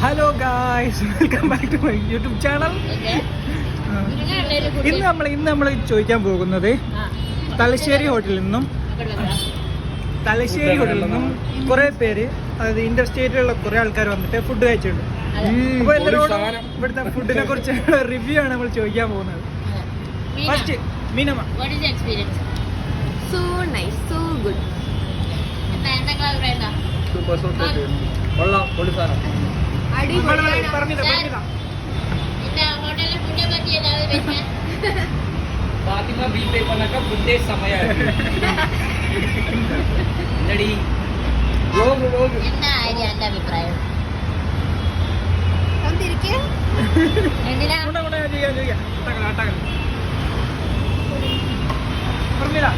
Hello guys, welcome back to my YouTube channel. ഇന്ന് നമ്മൾ ചോദിക്കാൻ പോകുന്നത് തലശ്ശേരി ഹോട്ടലിൽ നിന്നും കുറെ പേര്, അതായത് ഇന്റർ സ്റ്റേറ്റിലുള്ള കുറെ ആൾക്കാർ വന്നിട്ട് ഫുഡ് കഴിച്ചിട്ടുണ്ട്. അപ്പൊ എല്ലാവരോടും ഇവിടുത്തെ ഫുഡിനെ കുറിച്ച് റിവ്യൂ ആണ് നമ്മൾ ചോദിക്കാൻ പോകുന്നത്. First Meenamma, what is the experience? So nice, so good. Super super കൊള്ളാം, പൊളി സാധനം. പറഞ്ഞില്ല. ഫാത്തിമ ബീഫ് ടൈപ്പ് ഫുഡേ സമയമായി. എന്താ എന്റെ അഭിപ്രായം? എന്തിനാ പറഞ്ഞില്ല.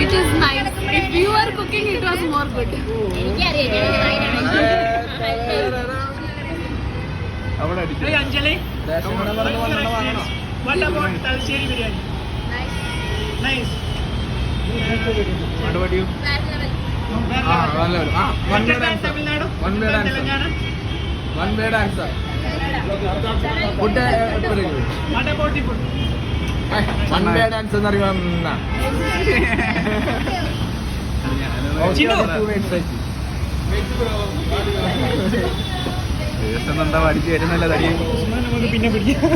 It is nice. If you are cooking, it was more good. അവിടെ അടിക്കും. Anjali, what about Thalassery biryani? Nice. മറുപടിയും Tamil Nadu, Telangana. One word answer. Food What about the food? One word answer എന്ന് അറിയാം. എന്താ പഠിച്ചു വരുന്നല്ല തടി. നമുക്ക് പിന്നെ പിടിക്കാം.